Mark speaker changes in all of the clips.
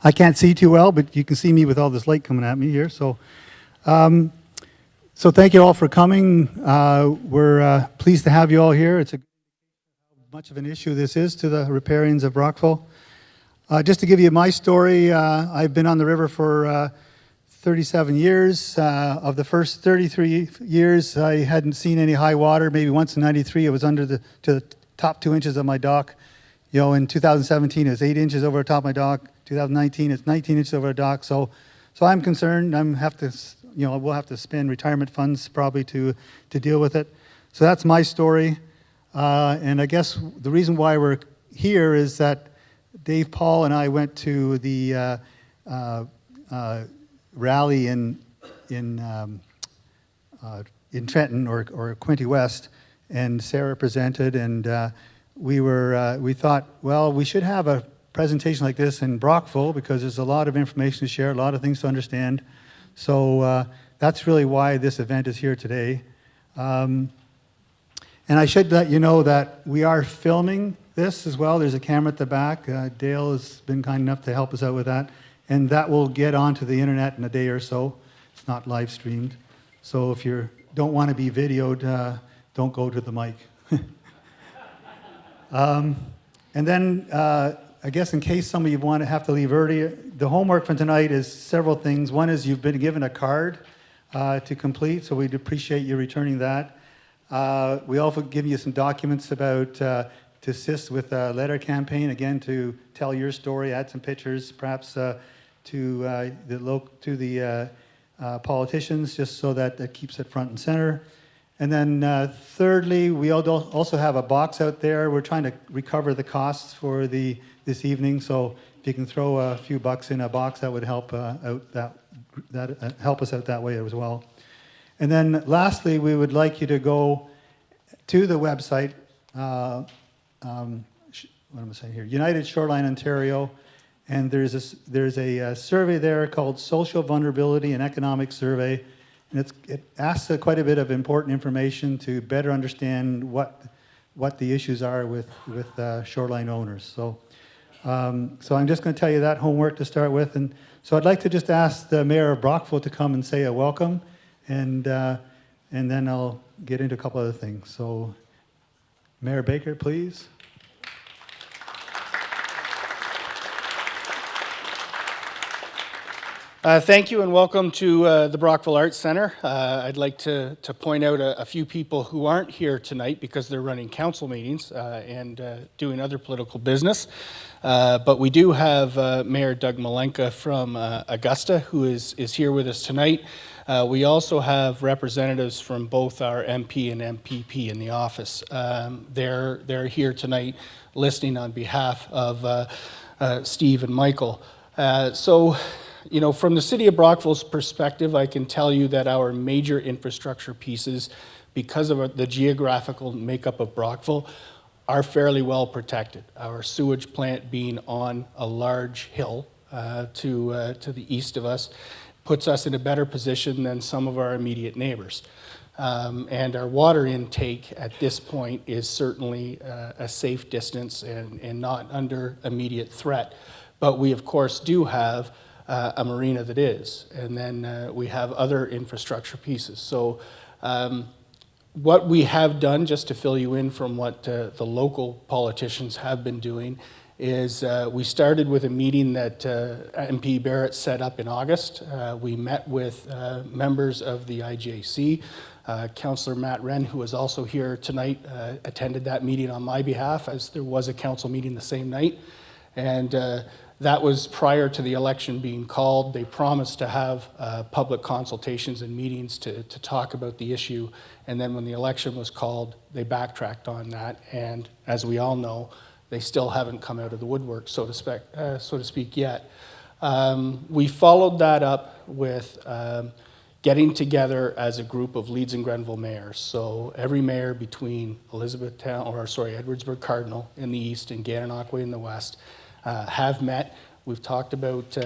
Speaker 1: I can't see too well, but you can see me with all this light coming at me here. So thank you all for coming. We're pleased to have you all here. It's much of an issue this is to the riparians of Brockville. Just to give you my story, I've been on the river for 37 years. Of the first 33 years, I hadn't seen any high water. Maybe once in 93, it was under to the top 2 inches of my dock. You know, in 2017, it was 8 inches over the top of my dock. 2019, it's 19 inches over the dock. So I'm concerned. We'll have to spend retirement funds probably to deal with it. So that's my story. And I guess the reason why we're here is that Dave, Paul, and I went to the rally in Trenton or Quinte West, and Sarah presented, and we thought, well, we should have a presentation like this in Brockville because there's a lot of information to share, a lot of things to understand. So that's really why this event is here today. And I should let you know that we are filming this as well. There's a camera at the back. Dale has been kind enough to help us out with that. And that will get onto the internet in a day or so. It's not live streamed. So if you don't want to be videoed, don't go to the mic. And then I guess in case some of you want to have to leave early, the homework for tonight is several things. One is you've been given a card to complete, so we'd appreciate you returning that. We also give you some documents about to assist with a letter campaign, again, to tell your story, add some pictures, perhaps to the politicians, just so that keeps it front and center. And then thirdly, we also have a box out there. We're trying to recover the costs for this evening, so if you can throw a few bucks in a box, that would help help us out that way as well. And then lastly, we would like you to go to the website, what am I saying here? United Shoreline, Ontario, and there's a survey there called Social Vulnerability and Economic Survey, and it asks quite a bit of important information to better understand what the issues are with shoreline owners. So I'm just going to tell you that homework to start with, and so I'd like to just ask the Mayor of Brockville to come and say a welcome, and then I'll get into a couple other things. So, Mayor Baker, please.
Speaker 2: Thank you and welcome to the Brockville Arts Centre. I'd like to point out a few people who aren't here tonight because they're running council meetings and doing other political business. But we do have Mayor Doug Malenka from Augusta who is here with us tonight. We also have representatives from both our MP and MPP in the office. They're here tonight listening on behalf of Steve and Michael. You know, from the City of Brockville's perspective, I can tell you that our major infrastructure pieces, because of the geographical makeup of Brockville, are fairly well protected. Our sewage plant being on a large hill to the east of us puts us in a better position than some of our immediate neighbors. And our water intake at this point is certainly a safe distance and not under immediate threat. But we, of course, do have a marina that is, and then we have other infrastructure pieces. So what we have done, just to fill you in from what the local politicians have been doing, is we started with a meeting that MP Barrett set up in August. We met with members of the IJC. Councillor Matt Wren, who is also here tonight, attended that meeting on my behalf, as there was a council meeting the same night. And that was prior to the election being called. They promised to have public consultations and meetings to talk about the issue. And then when the election was called, they backtracked on that. And as we all know, they still haven't come out of the woodwork, so to speak, yet. We followed that up with getting together as a group of Leeds and Grenville mayors. So every mayor between Edwardsburg Cardinal in the east and Gananoque in the west have met. We've talked about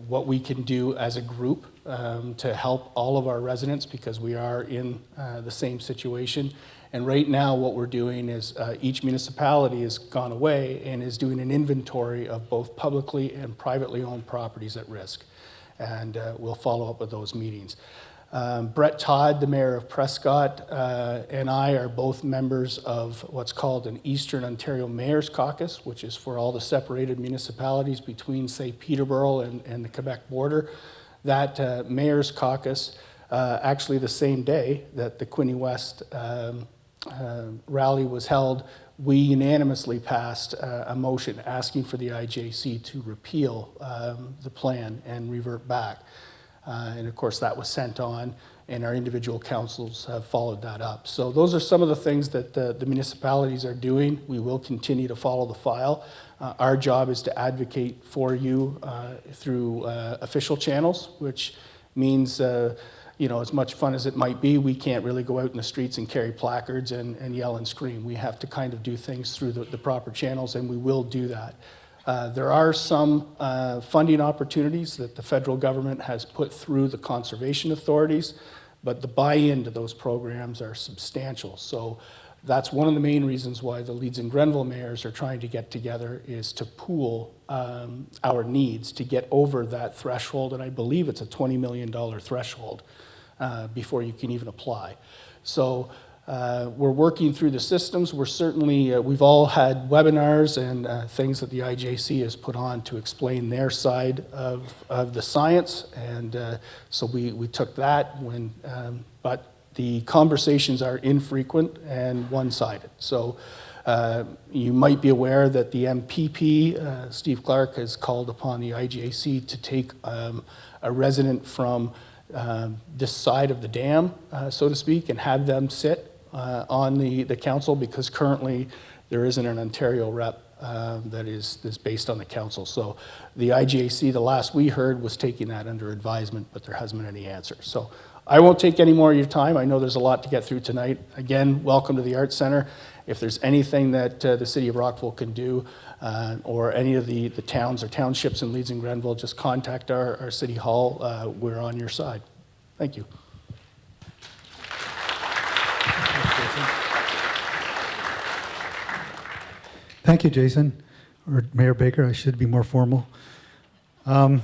Speaker 2: what we can do as a group to help all of our residents, because we are in the same situation. And right now, what we're doing is each municipality has gone away and is doing an inventory of both publicly and privately owned properties at risk. And we'll follow up with those meetings. Brett Todd, the mayor of Prescott, and I are both members of what's called an Eastern Ontario Mayor's Caucus, which is for all the separated municipalities between, say, Peterborough and the Quebec border. That Mayor's Caucus, actually the same day that the Quinte West rally was held, we unanimously passed a motion asking for the IJC to repeal the plan and revert back. And of course, that was sent on, and our individual councils have followed that up. So those are some of the things that the municipalities are doing. We will continue to follow the file. Our job is to advocate for you through official channels, which means, you know, as much fun as it might be, we can't really go out in the streets and carry placards and yell and scream. We have to kind of do things through the proper channels, and we will do that. There are some funding opportunities that the federal government has put through the conservation authorities, but the buy-in to those programs are substantial. So that's one of the main reasons why the Leeds and Grenville mayors are trying to get together, is to pool our needs to get over that threshold, and I believe it's a $20 million threshold before you can even apply. So we're working through the systems. We're certainly, we've all had webinars and things that the IJC has put on to explain their side of the science, and so we took that, but the conversations are infrequent and one-sided. So you might be aware that the MPP, Steve Clark, has called upon the IJC to take a resident from this side of the dam, so to speak, and have them sit on the council, because currently there isn't an Ontario rep that is based on the council. So the IGAC, the last we heard, was taking that under advisement, but there hasn't been any answer. So I won't take any more of your time. I know there's a lot to get through tonight. Again, welcome to the Arts Center. If there's anything that the city of Rockville can do, or any of the towns or townships in Leeds and Grenville, just contact our city hall. We're on your side. Thank you.
Speaker 1: Thank you, Jason, or Mayor Baker. I should be more formal. And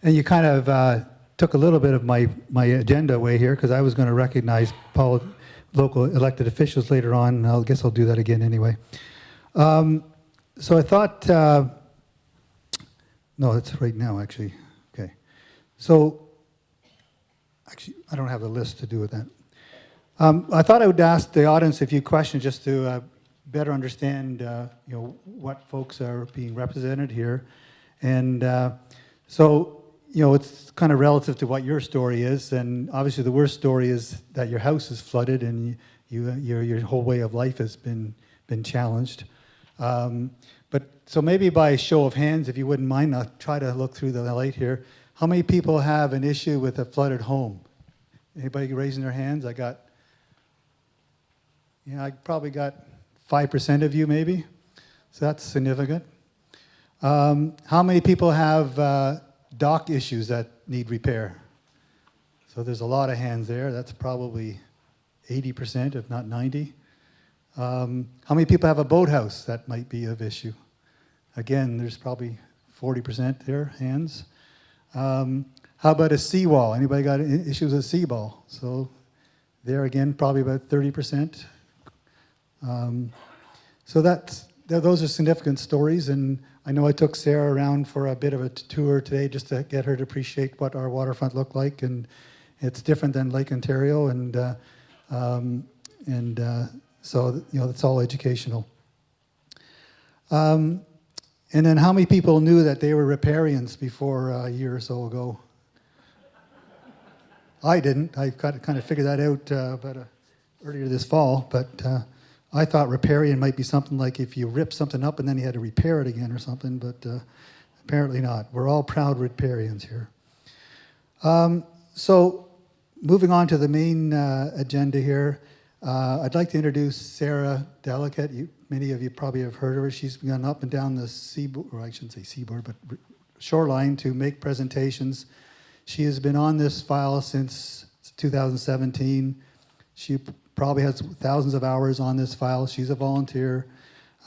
Speaker 1: you kind of took a little bit of my agenda away here, because I was going to recognize local elected officials later on, and I guess I'll do that again anyway. So I thought, no, it's right now, actually. Okay. So, actually, I don't have the list to do with that. I thought I would ask the audience a few questions just to better understand, you know, what folks are being represented here. And so, you know, it's kind of relative to what your story is. And obviously the worst story is that your house is flooded and your whole way of life has been challenged. But so maybe by show of hands, if you wouldn't mind, I'll try to look through the light here. How many people have an issue with a flooded home? Anybody raising their hands? I probably got 5% of you maybe. So that's significant. How many people have dock issues that need repair? So there's a lot of hands there. That's probably 80%, if not 90%. How many people have a boathouse that might be of issue? Again, there's probably 40% there, hands. How about a seawall? Anybody got issues with a seawall? So there again, probably about 30%. So those are significant stories, and I know I took Sarah around for a bit of a tour today just to get her to appreciate what our waterfront looked like, and it's different than Lake Ontario, and so you know, it's all educational. And then how many people knew that they were riparians before a year or so ago? I didn't. I kind of figured that out earlier this fall, but I thought riparian might be something like if you rip something up and then you had to repair it again or something, but apparently not. We're all proud riparians here. So moving on to the main agenda here, I'd like to introduce Sarah Delicate. Many of you probably have heard of her. She's gone up and down the seaboard, or I shouldn't say seaboard, but shoreline to make presentations. She has been on this file since 2017. She probably has thousands of hours on this file. She's a volunteer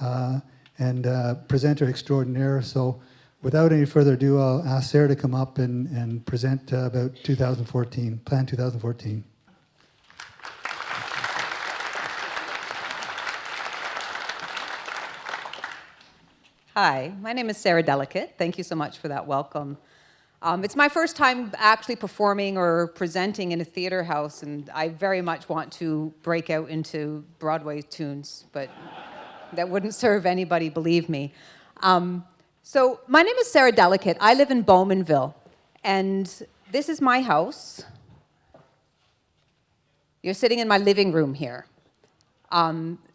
Speaker 1: and presenter extraordinaire. So without any further ado, I'll ask Sarah to come up and present about 2014, Plan 2014.
Speaker 3: Hi, my name is Sarah Delicate. Thank you so much for that welcome. It's my first time actually performing or presenting in a theater house, and I very much want to break out into Broadway tunes, but that wouldn't serve anybody, believe me. So my name is Sarah Delicate. I live in Bowmanville, and this is my house. You're sitting in my living room here.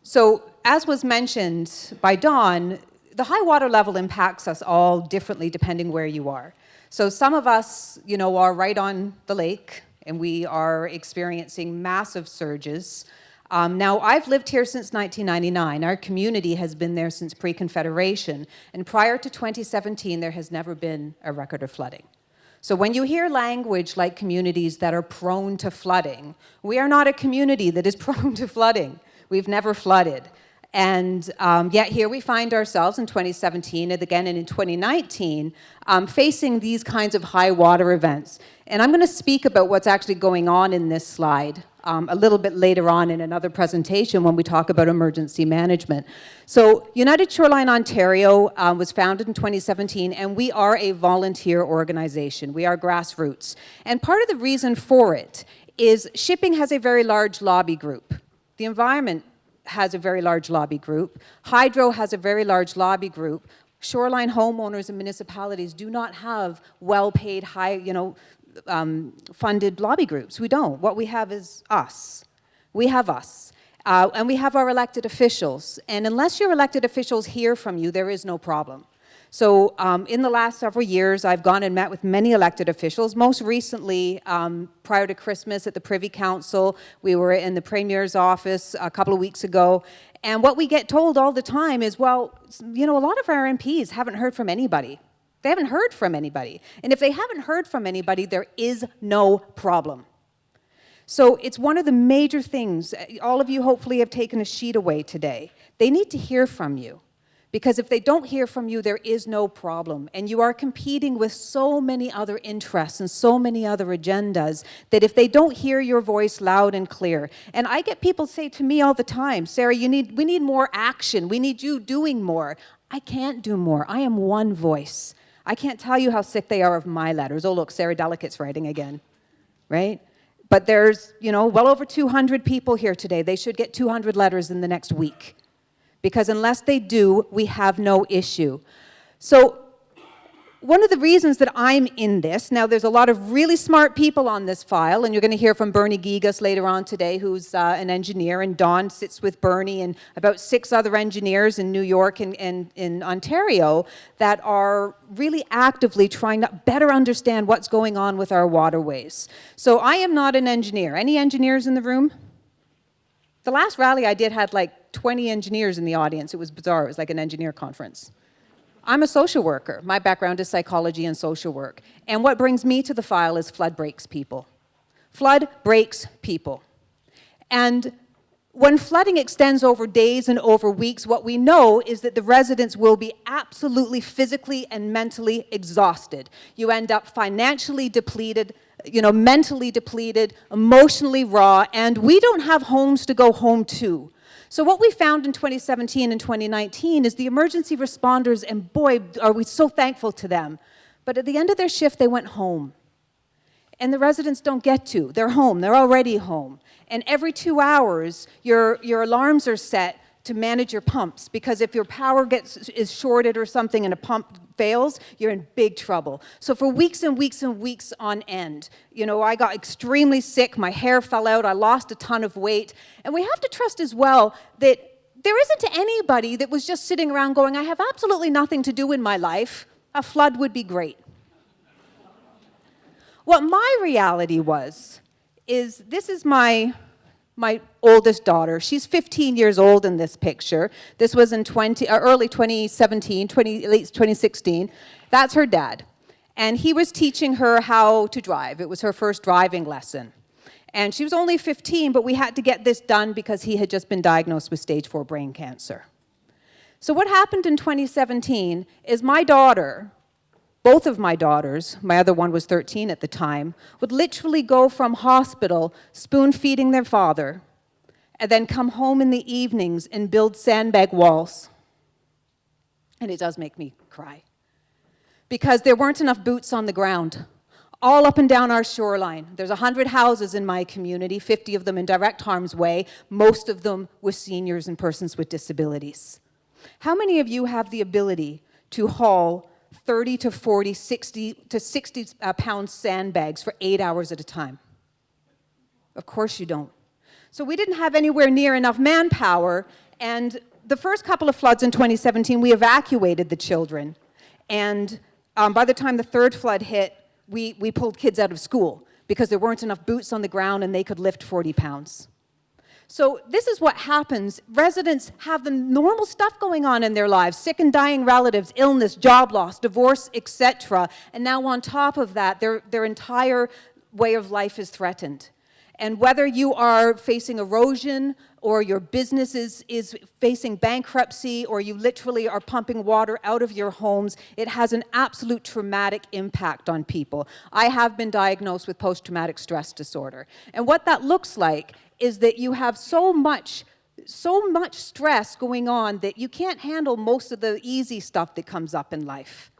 Speaker 3: So as was mentioned by Dawn, the high water level impacts us all differently depending where you are. So some of us, are right on the lake, and we are experiencing massive surges. Now, I've lived here since 1999. Our community has been there since pre-Confederation, and prior to 2017, there has never been a record of flooding. So when you hear language like communities that are prone to flooding, we are not a community that is prone to flooding. We've never flooded. And yet here we find ourselves in 2017 and again in 2019 facing these kinds of high water events. And I'm going to speak about what's actually going on in this slide a little bit later on in another presentation when we talk about emergency management. So United Shoreline Ontario was founded in 2017, and we are a volunteer organization. We are grassroots. And part of the reason for it is shipping has a very large lobby group. The environment has a very large lobby group. Hydro has a very large lobby group. Shoreline homeowners and municipalities do not have well-paid, funded lobby groups. We don't. What we have is us. We have us. And we have our elected officials. And unless your elected officials hear from you, there is no problem. So in the last several years, I've gone and met with many elected officials. Most recently, prior to Christmas at the Privy Council, we were in the Premier's office a couple of weeks ago. And what we get told all the time is, well, a lot of our MPs haven't heard from anybody. They haven't heard from anybody. And if they haven't heard from anybody, there is no problem. So it's one of the major things. All of you hopefully have taken a sheet away today. They need to hear from you. Because if they don't hear from you, there is no problem. And you are competing with so many other interests and so many other agendas that if they don't hear your voice loud and clear. And I get people say to me all the time, Sarah, we need more action. We need you doing more. I can't do more. I am one voice. I can't tell you how sick they are of my letters. Oh, look, Sarah Delicate's writing again, right? But there's, well over 200 people here today. They should get 200 letters in the next week. Because unless they do, we have no issue. So one of the reasons that I'm in this, now there's a lot of really smart people on this file, and you're going to hear from Bernie Gigas later on today, who's an engineer, and Dawn sits with Bernie and about 6 other engineers in New York and in Ontario that are really actively trying to better understand what's going on with our waterways. So I am not an engineer. Any engineers in the room? The last rally I did had like 20 engineers in the audience. It was bizarre. It was like an engineer conference. I'm a social worker. My background is psychology and social work. And what brings me to the file is flood breaks people. Flood breaks people. And when flooding extends over days and over weeks, what we know is that the residents will be absolutely physically and mentally exhausted. You end up financially depleted, mentally depleted, emotionally raw, and we don't have homes to go home to. So what we found in 2017 and 2019 is the emergency responders, and boy, are we so thankful to them. But at the end of their shift, they went home. And the residents don't get to. They're home. They're already home. And every 2 hours, your alarms are set to manage your pumps, because if your power is shorted or something and a pump fails, you're in big trouble. So for weeks and weeks and weeks on end, I got extremely sick, my hair fell out, I lost a ton of weight. And we have to trust as well that there isn't anybody that was just sitting around going, I have absolutely nothing to do in my life. A flood would be great. What my reality is this is my oldest daughter. She's 15 years old in this picture. This was in early 2017, late 2016. That's her dad. And he was teaching her how to drive. It was her first driving lesson. And she was only 15, but we had to get this done because he had just been diagnosed with stage 4 brain cancer. So what happened in 2017 is my daughter, both of my daughters, my other one was 13 at the time, would literally go from hospital spoon-feeding their father and then come home in the evenings and build sandbag walls. And it does make me cry. Because there weren't enough boots on the ground. All up and down our shoreline. There's 100 houses in my community, 50 of them in direct harm's way, most of them with seniors and persons with disabilities. How many of you have the ability to haul 30 to 40, 60 to 60 pound sandbags for 8 hours at a time? Of course you don't. So we didn't have anywhere near enough manpower, and the first couple of floods in 2017, we evacuated the children. And by the time the third flood hit, we pulled kids out of school because there weren't enough boots on the ground and they could lift 40 pounds. So this is what happens. Residents have the normal stuff going on in their lives, sick and dying relatives, illness, job loss, divorce, etc. And now on top of that, their entire way of life is threatened. And whether you are facing erosion or your business is facing bankruptcy or you literally are pumping water out of your homes, it has an absolute traumatic impact on people. I have been diagnosed with post-traumatic stress disorder. And what that looks like is that you have so much stress going on that you can't handle most of the easy stuff that comes up in life.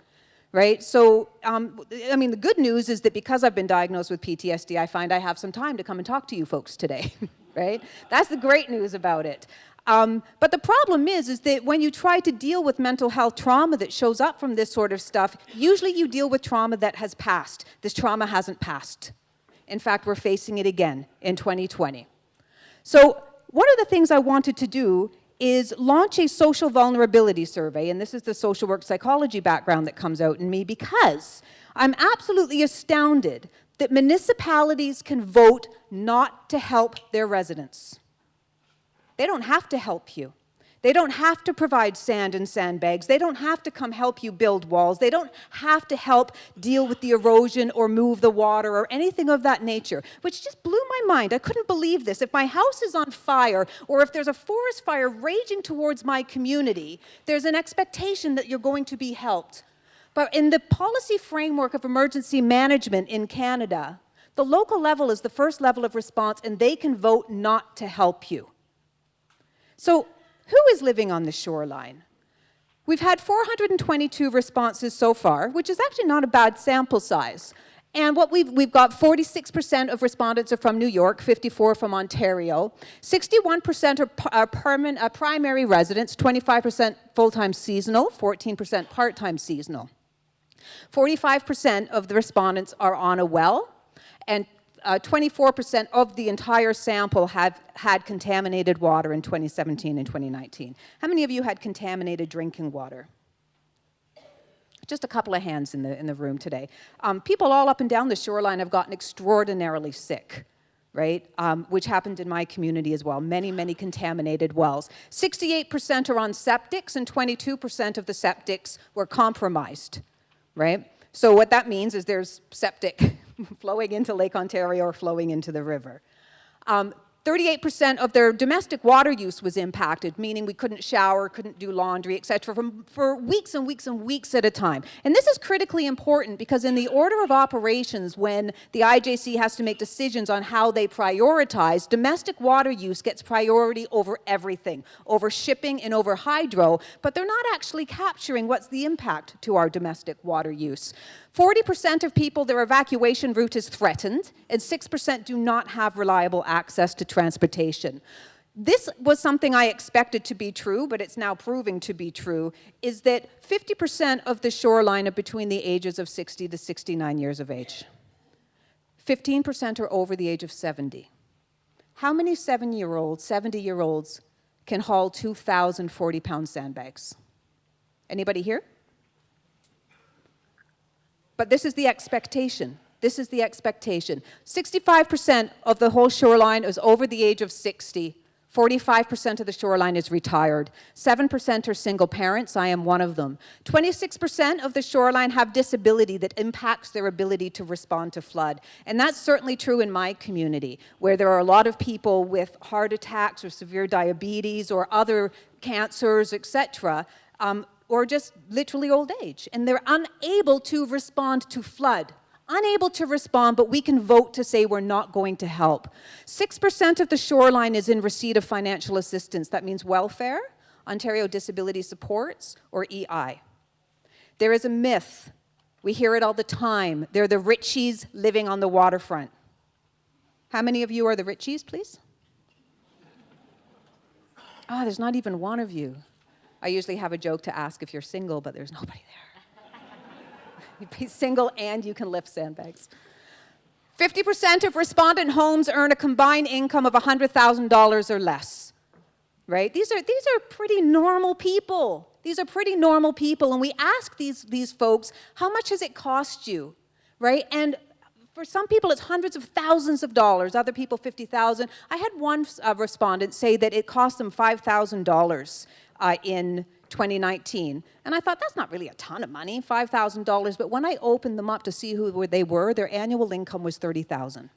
Speaker 3: Right? So, I mean, the good news is that because I've been diagnosed with PTSD, I find I have some time to come and talk to you folks today, right? That's the great news about it. But the problem is that when you try to deal with mental health trauma that shows up from this sort of stuff, usually you deal with trauma that has passed. This trauma hasn't passed. In fact, we're facing it again in 2020. So, one of the things I wanted to do is launch a social vulnerability survey, and this is the social work psychology background that comes out in me, because I'm absolutely astounded that municipalities can vote not to help their residents. They don't have to help you. They don't have to provide sand and sandbags. They don't have to come help you build walls. They don't have to help deal with the erosion or move the water or anything of that nature, which just blew my mind. I couldn't believe this. If my house is on fire or if there's a forest fire raging towards my community, there's an expectation that you're going to be helped. But in the policy framework of emergency management in Canada, the local level is the first level of response, and they can vote not to help you. So, who is living on the shoreline? We've had 422 responses so far, which is actually not a bad sample size. And what we've got 46% of respondents are from New York, 54 from Ontario, 61% are primary residents, 25% full-time seasonal, 14% part-time seasonal. 45% of the respondents are on a well, and 24% of the entire sample have had contaminated water in 2017 and 2019. How many of you had contaminated drinking water? Just a couple of hands in the room today. People all up and down the shoreline have gotten extraordinarily sick, right? Which happened in my community as well. Many, many contaminated wells. 68% are on septics, and 22% of the septics were compromised, right? So what that means is there's septic flowing into Lake Ontario or flowing into the river. 38% of their domestic water use was impacted, meaning we couldn't shower, couldn't do laundry, etc., for weeks and weeks and weeks at a time. And this is critically important because in the order of operations, when the IJC has to make decisions on how they prioritize, domestic water use gets priority over everything, over shipping and over hydro, but they're not actually capturing what's the impact to our domestic water use. 40% of people, their evacuation route is threatened, and 6% do not have reliable access to transportation. This was something I expected to be true, but it's now proving to be true, is that 50% of the shoreline are between the ages of 60 to 69 years of age. 15% are over the age of 70. How many 70-year-olds can haul 2,000 40-pound sandbags? Anybody here? But this is the expectation. This is the expectation. 65% of the whole shoreline is over the age of 60. 45% of the shoreline is retired. 7% are single parents. I am one of them. 26% of the shoreline have disability that impacts their ability to respond to flood. And that's certainly true in my community, where there are a lot of people with heart attacks or severe diabetes or other cancers, etc., or just literally old age. And they're unable to respond to flood. Unable to respond, but we can vote to say we're not going to help. 6% of the shoreline is in receipt of financial assistance. That means welfare, Ontario Disability Supports, or EI. There is a myth. We hear it all the time. They're the richies living on the waterfront. How many of you are the richies, please? Oh, there's not even one of you. I usually have a joke to ask if you're single, but there's nobody there. You be single and you can lift sandbags. 50% of respondent homes earn a combined income of $100,000 or less, right? These are pretty normal people. These are pretty normal people, and we ask these folks, how much has it cost you, right? And for some people, it's hundreds of thousands of dollars. Other people, $50,000. I had one respondent say that it cost them $5,000 in 2019. And I thought, that's not really a ton of money, $5,000. But when I opened them up to see who they were, their annual income was $30,000.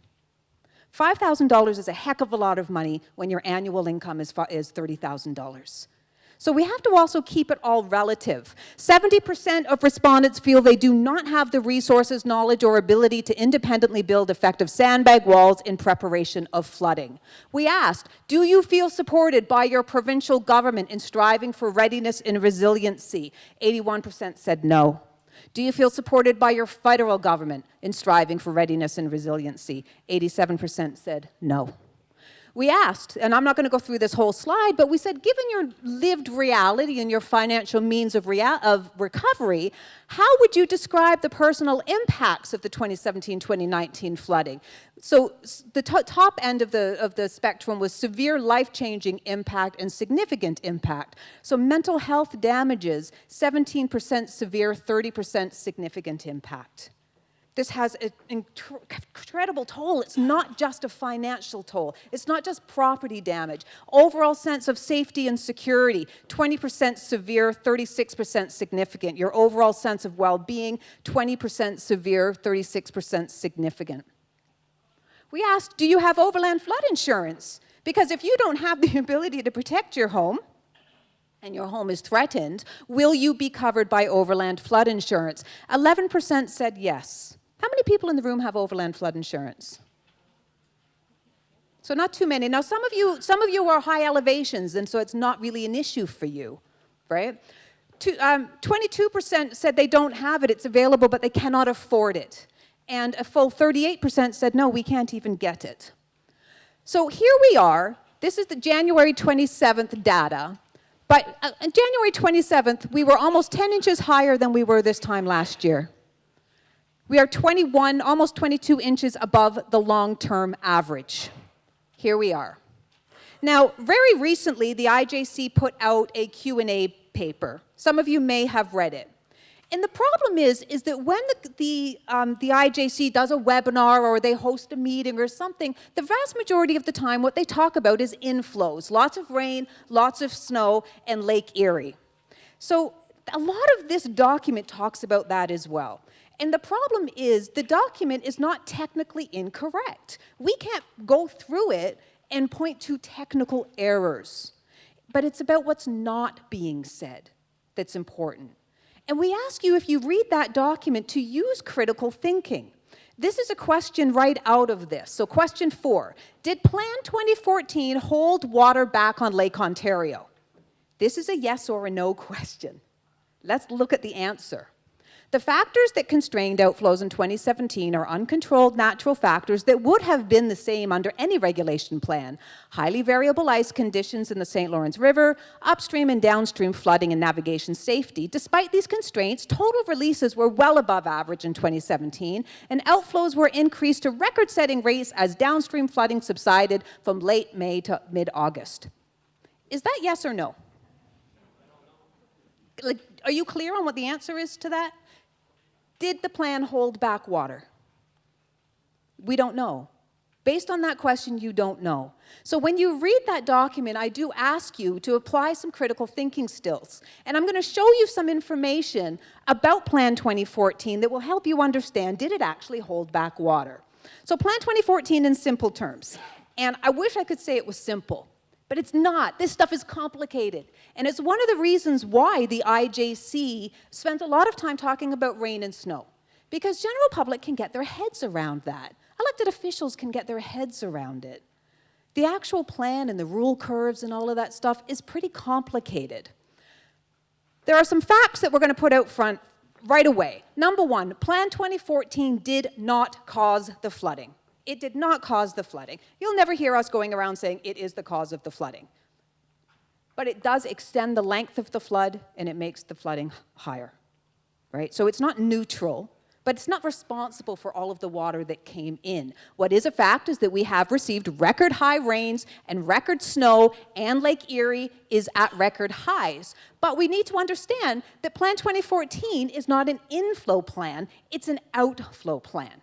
Speaker 3: $5,000 is a heck of a lot of money when your annual income is $30,000. So we have to also keep it all relative. 70% of respondents feel they do not have the resources, knowledge, or ability to independently build effective sandbag walls in preparation of flooding. We asked, do you feel supported by your provincial government in striving for readiness and resiliency? 81% said no. Do you feel supported by your federal government in striving for readiness and resiliency? 87% said no. We asked, and I'm not going to go through this whole slide, but we said, given your lived reality and your financial means of recovery, how would you describe the personal impacts of the 2017-2019 flooding? So the top end of the spectrum was severe life-changing impact and significant impact. So mental health damages, 17% severe, 30% significant impact. This has an incredible toll. It's not just a financial toll. It's not just property damage. Overall sense of safety and security, 20% severe, 36% significant. Your overall sense of well-being, 20% severe, 36% significant. We asked, do you have overland flood insurance? Because if you don't have the ability to protect your home, and your home is threatened, will you be covered by overland flood insurance? 11% said yes. How many people in the room have overland flood insurance? So not too many. Now some of you are high elevations, and so it's not really an issue for you, right? 22% said they don't have it, it's available, but they cannot afford it. And a full 38% said, no, we can't even get it. So here we are. This is the January 27th data. But on January 27th, we were almost 10 inches higher than we were this time last year. We are 21, almost 22 inches above the long-term average. Here we are. Now, very recently, the IJC put out a Q&A paper. Some of you may have read it. And the problem is that when the IJC does a webinar or they host a meeting or something, the vast majority of the time what they talk about is inflows. Lots of rain, lots of snow, and Lake Erie. So a lot of this document talks about that as well. And the problem is the document is not technically incorrect. We can't go through it and point to technical errors. But it's about what's not being said that's important. And we ask you, if you read that document, to use critical thinking. This is a question right out of this. So question 4, did Plan 2014 hold water back on Lake Ontario? This is a yes or a no question. Let's look at the answer. The factors that constrained outflows in 2017 are uncontrolled natural factors that would have been the same under any regulation plan. Highly variable ice conditions in the St. Lawrence River, upstream and downstream flooding and navigation safety. Despite these constraints, total releases were well above average in 2017, and outflows were increased to record-setting rates as downstream flooding subsided from late May to mid-August. Is that yes or no? Like, are you clear on what the answer is to that? Did the plan hold back water? We don't know. Based on that question, you don't know. So when you read that document, I do ask you to apply some critical thinking skills. And I'm going to show you some information about Plan 2014 that will help you understand, did it actually hold back water? So Plan 2014 in simple terms. And I wish I could say it was simple, but it's not. This stuff is complicated. And it's one of the reasons why the IJC spent a lot of time talking about rain and snow, because general public can get their heads around that. Elected officials can get their heads around it. The actual plan and the rule curves and all of that stuff is pretty complicated. There are some facts that we're going to put out front right away. Number one, Plan 2014 did not cause the flooding. It did not cause the flooding. You'll never hear us going around saying it is the cause of the flooding. But it does extend the length of the flood, and it makes the flooding higher, right? So it's not neutral, but it's not responsible for all of the water that came in. What is a fact is that we have received record high rains and record snow, and Lake Erie is at record highs. But we need to understand that Plan 2014 is not an inflow plan, it's an outflow plan.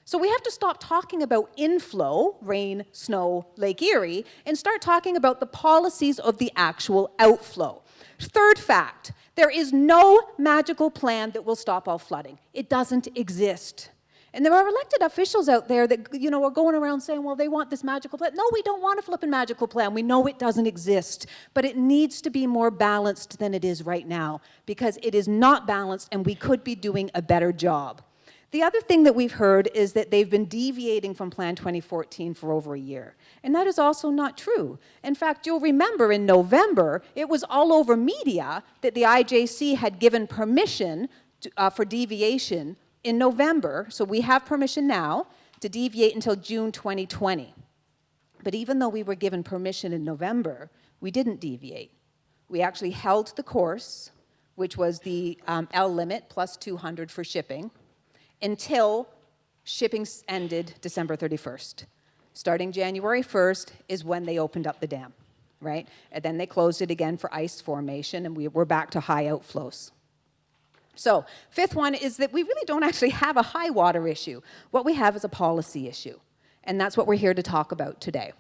Speaker 3: So we have to stop talking about inflow, rain, snow, Lake Erie, and start talking about the policies of the actual outflow. Third fact, there is no magical plan that will stop all flooding. It doesn't exist. And there are elected officials out there that, are going around saying, well, they want this magical plan. No, we don't want a flippin' magical plan. We know it doesn't exist. But it needs to be more balanced than it is right now, because it is not balanced and we could be doing a better job. The other thing that we've heard is that they've been deviating from Plan 2014 for over a year. And that is also not true. In fact, you'll remember in November, it was all over media that the IJC had given permission for deviation in November. So we have permission now to deviate until June 2020. But even though we were given permission in November, we didn't deviate. We actually held the course, which was the L limit plus 200 for shipping, until shipping ended December 31st. Starting January 1st is when they opened up the dam, right? And then they closed it again for ice formation, and we're back to high outflows. So, fifth one is that we really don't actually have a high water issue. What we have is a policy issue, and that's what we're here to talk about today.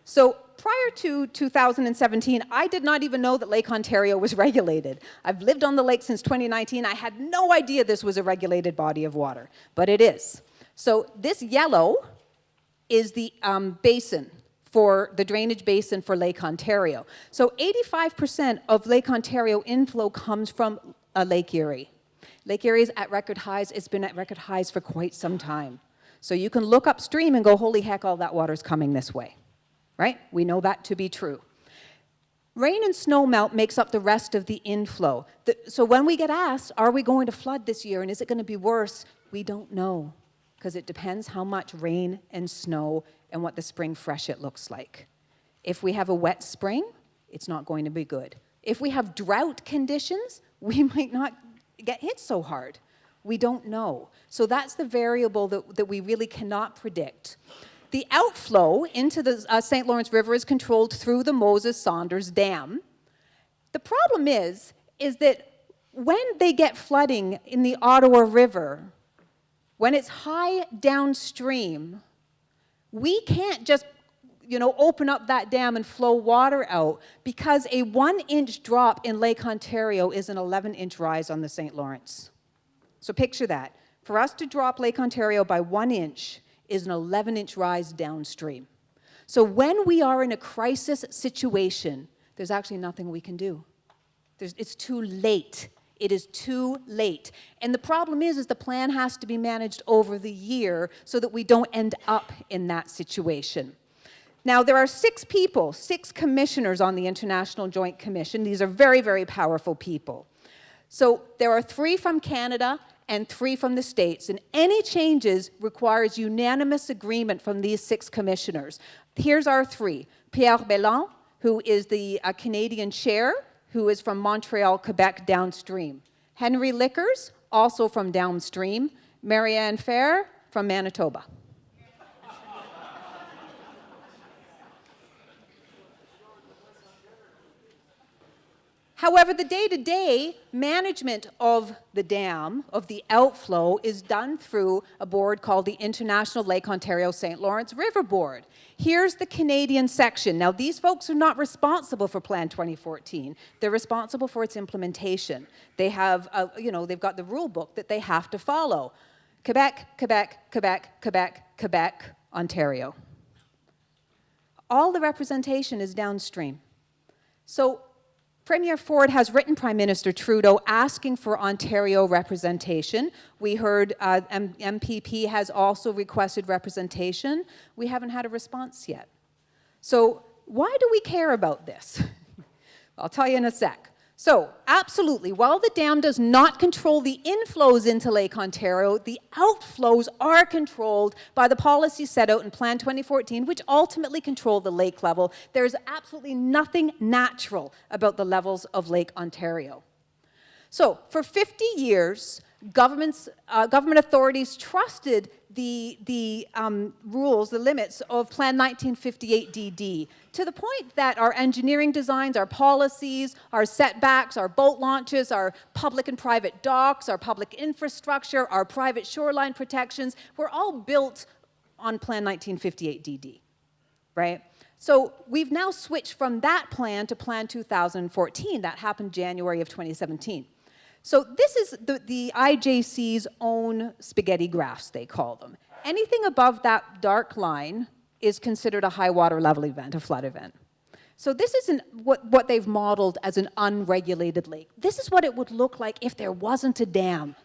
Speaker 3: So, prior to 2017, I did not even know that Lake Ontario was regulated. I've lived on the lake since 2019. I had no idea this was a regulated body of water, but it is. So this yellow is the basin for the drainage basin for Lake Ontario. So 85% of Lake Ontario inflow comes from Lake Erie. Lake Erie is at record highs. It's been at record highs for quite some time. So you can look upstream and go, holy heck, all that water's coming this way. Right? We know that to be true. Rain and snow melt makes up the rest of the inflow. So when we get asked, are we going to flood this year and is it going to be worse? We don't know, because it depends how much rain and snow and what the spring freshet looks like. If we have a wet spring, it's not going to be good. If we have drought conditions, we might not get hit so hard. We don't know. So that's the variable that we really cannot predict. The outflow into the St. Lawrence River is controlled through the Moses-Saunders Dam. The problem is that when they get flooding in the Ottawa River, when it's high downstream, we can't just open up that dam and flow water out, because a 1-inch drop in Lake Ontario is an 11-inch rise on the St. Lawrence. So picture that. For us to drop Lake Ontario by 1 inch is an 11-inch rise downstream. So when we are in a crisis situation, there's actually nothing we can do. It's too late. It is too late. And the problem is the plan has to be managed over the year so that we don't end up in that situation. Now, there are 6 people, 6 commissioners on the International Joint Commission. These are very, very powerful people. So there are 3 from Canada and 3 from the States, and any changes requires unanimous agreement from these 6 commissioners. Here's our 3. Pierre Belland, who is the Canadian chair, who is from Montreal, Quebec, downstream. Henry Lickers, also from downstream. Marianne Fair, from Manitoba. However, the day-to-day management of the dam, of the outflow, is done through a board called the International Lake Ontario St. Lawrence River Board. Here's the Canadian section. Now, these folks are not responsible for Plan 2014. They're responsible for its implementation. They have, they've got the rule book that they have to follow. Quebec, Quebec, Quebec, Quebec, Quebec, Ontario. All the representation is downstream. So Premier Ford has written Prime Minister Trudeau asking for Ontario representation. We heard MPP has also requested representation. We haven't had a response yet. So why do we care about this? I'll tell you in a sec. So, absolutely, while the dam does not control the inflows into Lake Ontario, the outflows are controlled by the policies set out in Plan 2014, which ultimately control the lake level. There's absolutely nothing natural about the levels of Lake Ontario. So, for 50 years, government authorities trusted the rules, the limits of Plan 1958 DD, to the point that our engineering designs, our policies, our setbacks, our boat launches, our public and private docks, our public infrastructure, our private shoreline protections, were all built on Plan 1958 DD, right? So we've now switched from that plan to Plan 2014. That happened January of 2017. So this is the IJC's own spaghetti graphs, they call them. Anything above that dark line is considered a high water level event, a flood event. So this isn't what they've modeled as an unregulated lake. This is what it would look like if there wasn't a dam.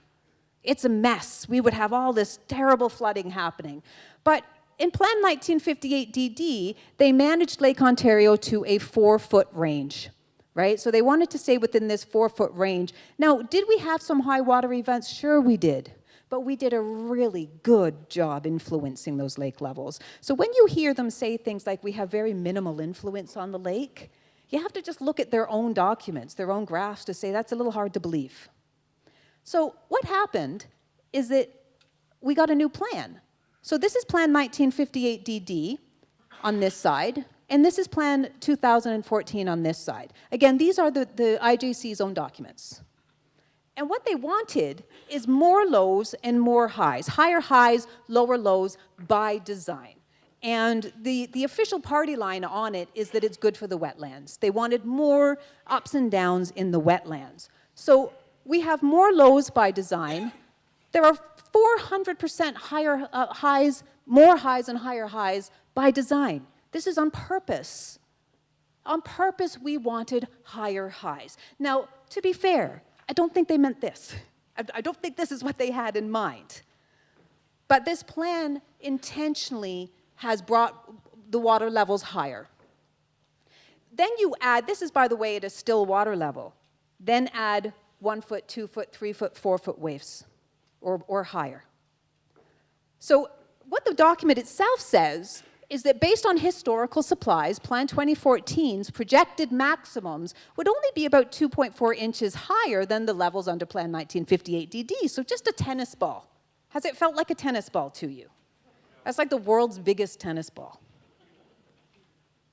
Speaker 3: It's a mess. We would have all this terrible flooding happening. But in Plan 1958 DD, they managed Lake Ontario to a 4-foot range. Right? So they wanted to stay within this 4-foot range. Now, did we have some high water events? Sure we did. But we did a really good job influencing those lake levels. So when you hear them say things like we have very minimal influence on the lake, you have to just look at their own documents, their own graphs to say that's a little hard to believe. So what happened is that we got a new plan. So this is Plan 1958 DD on this side. And this is Plan 2014 on this side. Again, these are the IJC's own documents. And what they wanted is more lows and more highs. Higher highs, lower lows by design. And the official party line on it is that it's good for the wetlands. They wanted more ups and downs in the wetlands. So we have more lows by design. There are 400% higher highs, more highs and higher highs by design. This is on purpose. On purpose, we wanted higher highs. Now, to be fair, I don't think they meant this. I don't think this is what they had in mind. But this plan intentionally has brought the water levels higher. Then you add, this is, by the way, at a still water level. Then add 1 foot, 2 foot, 3 foot, 4 foot waves, or higher. So what the document itself says is that based on historical supplies, Plan 2014's projected maximums would only be about 2.4 inches higher than the levels under Plan 1958 DD, so just a tennis ball. Has it felt like a tennis ball to you? That's like the world's biggest tennis ball.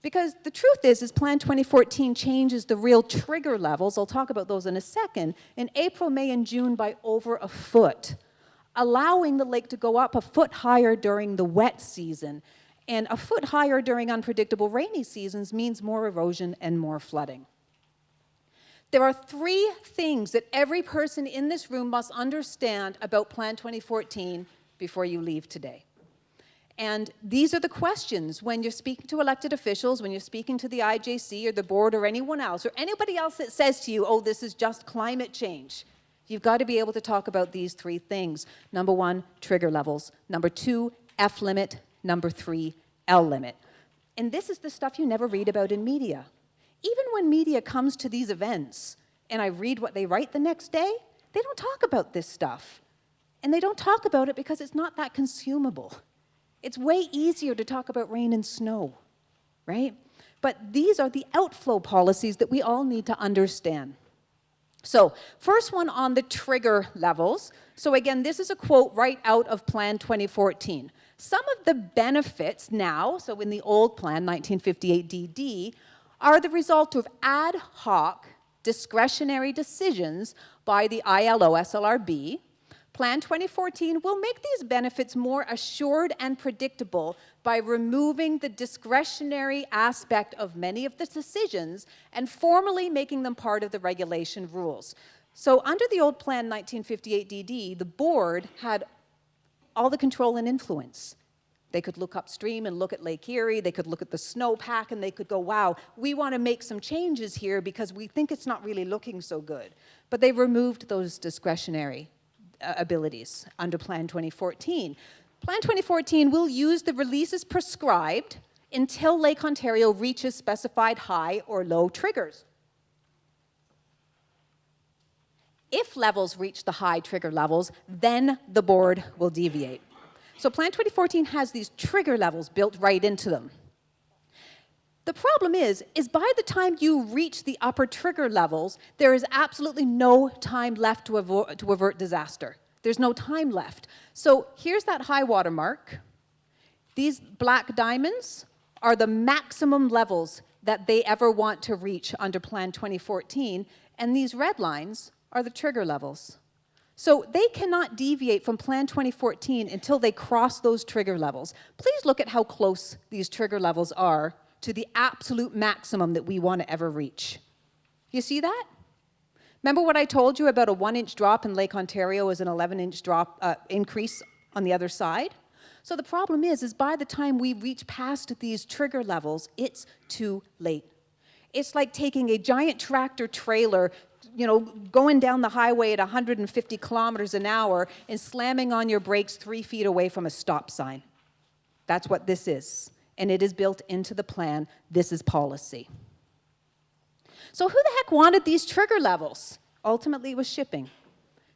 Speaker 3: Because the truth is Plan 2014 changes the real trigger levels, I'll talk about those in a second, in April, May, and June by over a foot, allowing the lake to go up a foot higher during the wet season. And a foot higher during unpredictable rainy seasons means more erosion and more flooding. There are 3 things that every person in this room must understand about Plan 2014 before you leave today. And these are the questions when you're speaking to elected officials, when you're speaking to the IJC or the board or anyone else, or anybody else that says to you, oh, this is just climate change. You've got to be able to talk about these 3 things. Number 1, trigger levels. Number 2, F limit. Number 3, L limit. And this is the stuff you never read about in media. Even when media comes to these events and I read what they write the next day, they don't talk about this stuff. And they don't talk about it because it's not that consumable. It's way easier to talk about rain and snow, right? But these are the outflow policies that we all need to understand. So, first one on the trigger levels. So again, this is a quote right out of Plan 2014. Some of the benefits now, so in the old plan, 1958 DD, are the result of ad hoc discretionary decisions by the ILO SLRB, Plan 2014 will make these benefits more assured and predictable by removing the discretionary aspect of many of the decisions and formally making them part of the regulation rules. So under the old Plan 1958 DD, the board had all the control and influence. They could look upstream and look at Lake Erie, they could look at the snowpack, and they could go, wow, we want to make some changes here because we think it's not really looking so good. But they removed those discretionary abilities under Plan 2014. Plan 2014 will use the releases prescribed until Lake Ontario reaches specified high or low triggers. If levels reach the high trigger levels, then the board will deviate. So Plan 2014 has these trigger levels built right into them. The problem is by the time you reach the upper trigger levels, there is absolutely no time left to avert disaster. There's no time left. So here's that high water mark. These black diamonds are the maximum levels that they ever want to reach under Plan 2014, and these red lines are the trigger levels. So they cannot deviate from Plan 2014 until they cross those trigger levels. Please look at how close these trigger levels are to the absolute maximum that we want to ever reach. You see that? Remember what I told you about a 1-inch drop in Lake Ontario is an 11-inch drop increase on the other side? So the problem is by the time we reach past these trigger levels, it's too late. It's like taking a giant tractor trailer, you know, going down the highway at 150 kilometers an hour and slamming on your brakes 3 feet away from a stop sign. That's what this is. And it is built into the plan. This is policy. So who the heck wanted these trigger levels? Ultimately, it was shipping.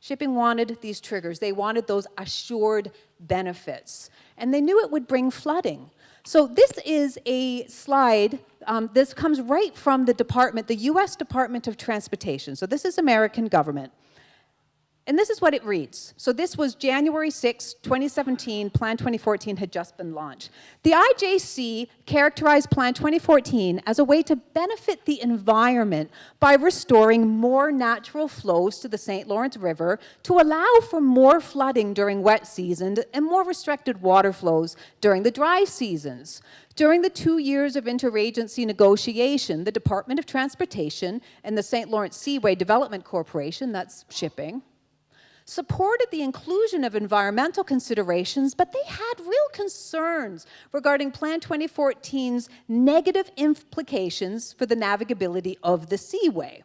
Speaker 3: Shipping wanted these triggers. They wanted those assured benefits. And they knew it would bring flooding. So this is a slide. This comes right from the department, the U.S. Department of Transportation. So this is American government. And this is what it reads. So this was January 6, 2017. Plan 2014 had just been launched. The IJC characterized Plan 2014 as a way to benefit the environment by restoring more natural flows to the St. Lawrence River to allow for more flooding during wet seasons and more restricted water flows during the dry seasons. During the 2 years of interagency negotiation, the Department of Transportation and the St. Lawrence Seaway Development Corporation, that's shipping, supported the inclusion of environmental considerations, but they had real concerns regarding Plan 2014's negative implications for the navigability of the seaway.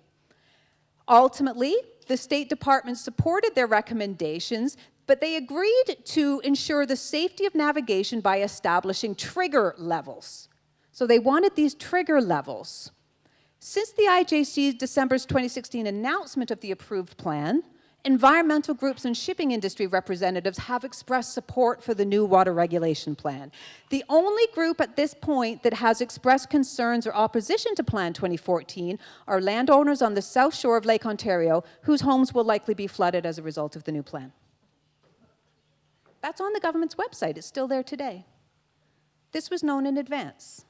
Speaker 3: Ultimately, the State Department supported their recommendations, but they agreed to ensure the safety of navigation by establishing trigger levels. So they wanted these trigger levels. Since the IJC's December 2016 announcement of the approved plan, environmental groups and shipping industry representatives have expressed support for the new water regulation plan. The only group at this point that has expressed concerns or opposition to Plan 2014 are landowners on the south shore of Lake Ontario, whose homes will likely be flooded as a result of the new plan. That's on the government's website. It's still there today. This was known in advance.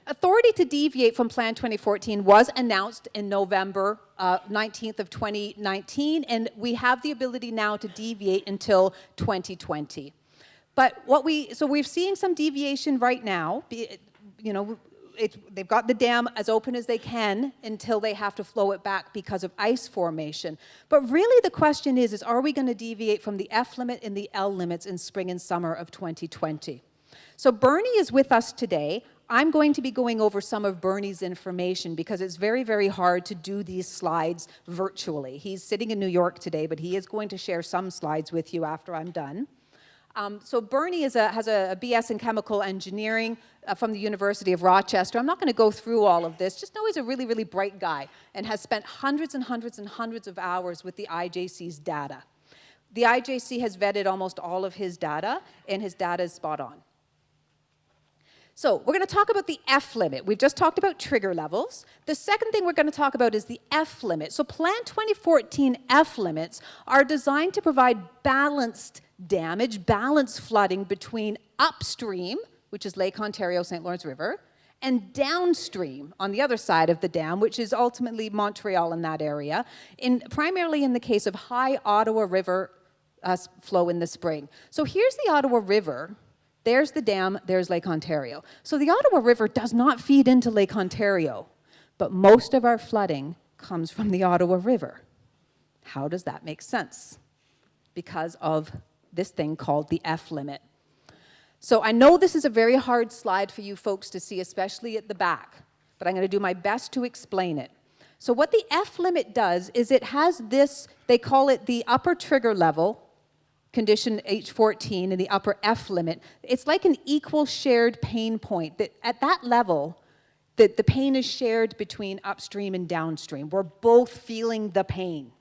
Speaker 3: Authority to deviate from Plan 2014 was announced in November 19th of 2019, and we have the ability now to deviate until 2020. But so we're seeing some deviation right now. You know, they've got the dam as open as they can until they have to flow it back because of ice formation. But really the question is are we going to deviate from the F limit and the L limits in spring and summer of 2020? So Bernie is with us today. I'm going to be going over some of Bernie's information because it's very, very hard to do these slides virtually. He's sitting in New York today, but he is going to share some slides with you after I'm done. So Bernie has a BS in chemical engineering from the University of Rochester. I'm not going to go through all of this. Just know he's a really, really bright guy and has spent hundreds and hundreds and hundreds of hours with the IJC's data. The IJC has vetted almost all of his data, and his data is spot on. So we're going to talk about the F limit. We've just talked about trigger levels. The second thing we're going to talk about is the F limit. So Plan 2014 F limits are designed to provide balanced damage, balanced flooding between upstream, which is Lake Ontario, St. Lawrence River, and downstream on the other side of the dam, which is ultimately Montreal in that area, primarily in the case of high Ottawa River flow in the spring. So here's the Ottawa River. There's the dam, there's Lake Ontario. So the Ottawa River does not feed into Lake Ontario, but most of our flooding comes from the Ottawa River. How does that make sense? Because of this thing called the F limit. So I know this is a very hard slide for you folks to see, especially at the back, but I'm going to do my best to explain it. So what the F limit does is it has this, they call it the upper trigger level, condition H14, and the upper F limit. It's like an equal shared pain point, that at that level, the pain is shared between upstream and downstream. We're both feeling the pain,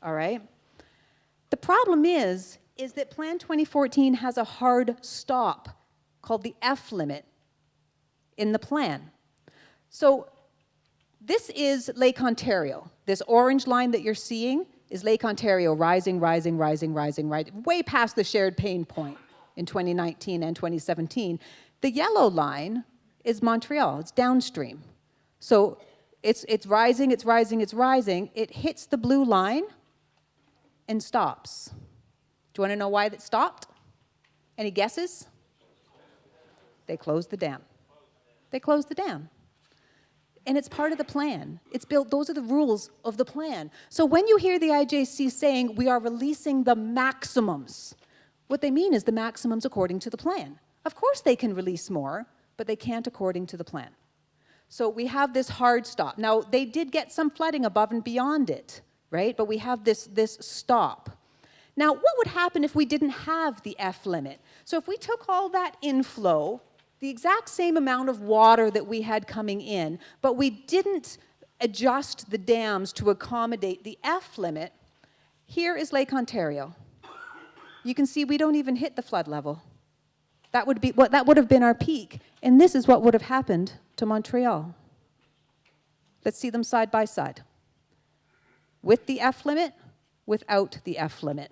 Speaker 3: all right? The problem is that Plan 2014 has a hard stop called the F limit in the plan. So this is Lake Ontario. This orange line that you're seeing is Lake Ontario rising, rising, rising, rising, way past the shared pain point in 2019 and 2017. The yellow line is Montreal. It's downstream. So it's rising, it's rising, it's rising. It hits the blue line and stops. Do you want to know why that stopped? Any guesses? They closed the dam. They closed the dam. And it's part of the plan. It's built, those are the rules of the plan. So when you hear the IJC saying we are releasing the maximums, what they mean is the maximums according to the plan. Of course they can release more, but they can't according to the plan. So we have this hard stop. Now, they did get some flooding above and beyond it, right? But we have this stop. Now, what would happen if we didn't have the F limit? So if we took all that inflow, the exact same amount of water that we had coming in, but we didn't adjust the dams to accommodate the F limit, here is Lake Ontario. You can see we don't even hit the flood level. That would have been our peak, and this is what would have happened to Montreal. Let's see them side by side. With the F limit, without the F limit.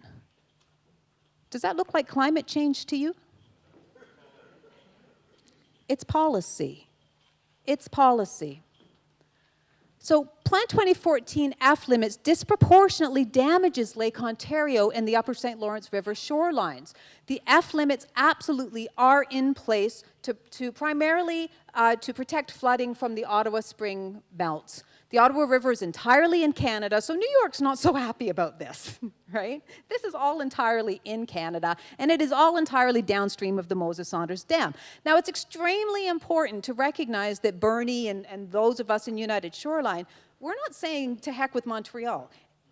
Speaker 3: Does that look like climate change to you? It's policy. It's policy. So Plan 2014 F limits disproportionately damages Lake Ontario and the upper St. Lawrence River shorelines. The F limits absolutely are in place to primarily to protect flooding from the Ottawa Spring belts. The Ottawa River is entirely in Canada, so New York's not so happy about this, right? This is all entirely in Canada, and it is all entirely downstream of the Moses-Saunders Dam. Now, it's extremely important to recognize that Bernie and those of us in United Shoreline, we're not saying to heck with Montreal.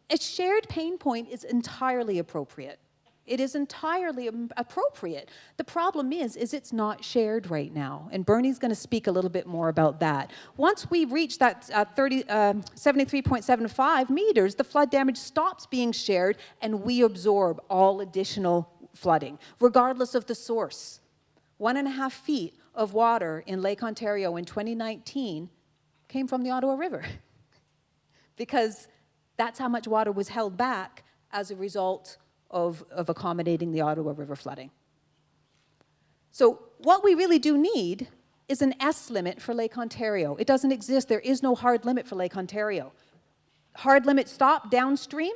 Speaker 3: A shared pain point is entirely appropriate. It is entirely appropriate. The problem is it's not shared right now, and Bernie's going to speak a little bit more about that. Once we reach that 73.75 meters, the flood damage stops being shared, and we absorb all additional flooding, regardless of the source. 1.5 feet of water in Lake Ontario in 2019 came from the Ottawa River, because that's how much water was held back as a result of accommodating the Ottawa River flooding. So what we really do need is an S limit for Lake Ontario. It doesn't exist. There is no hard limit for Lake Ontario. Hard limit stop downstream,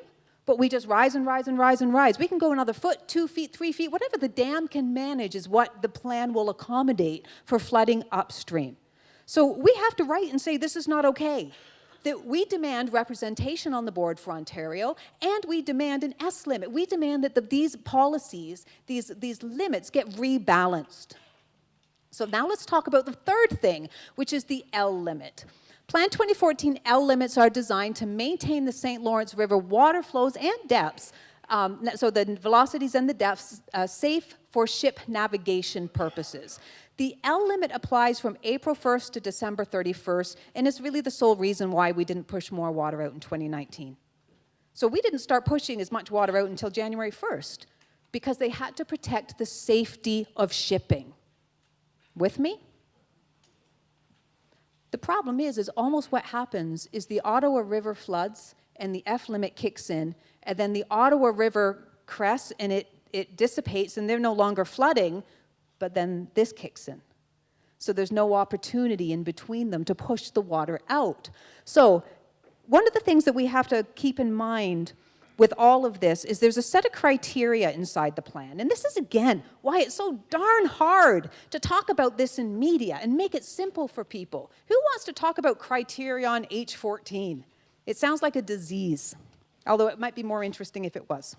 Speaker 3: but we just rise and rise and rise and rise. We can go another foot, 2 feet, 3 feet, whatever the dam can manage is what the plan will accommodate for flooding upstream. So we have to write and say this is not okay. That we demand representation on the board for Ontario, and we demand an S limit. We demand that these policies, these limits get rebalanced. So now let's talk about the third thing, which is the L limit. Plan 2014 L limits are designed to maintain the St. Lawrence River water flows and depths, so the velocities and the depths, safe for ship navigation purposes. The L limit applies from April 1st to December 31st, and it's really the sole reason why we didn't push more water out in 2019. So we didn't start pushing as much water out until January 1st, because they had to protect the safety of shipping. With me? The problem is almost what happens is the Ottawa River floods, and the F limit kicks in, and then the Ottawa River crests, and it dissipates, and they're no longer flooding, but then this kicks in. So there's no opportunity in between them to push the water out. So one of the things that we have to keep in mind with all of this is there's a set of criteria inside the plan. And this is, again, why it's so darn hard to talk about this in media and make it simple for people. Who wants to talk about criteria on H14? It sounds like a disease, although it might be more interesting if it was.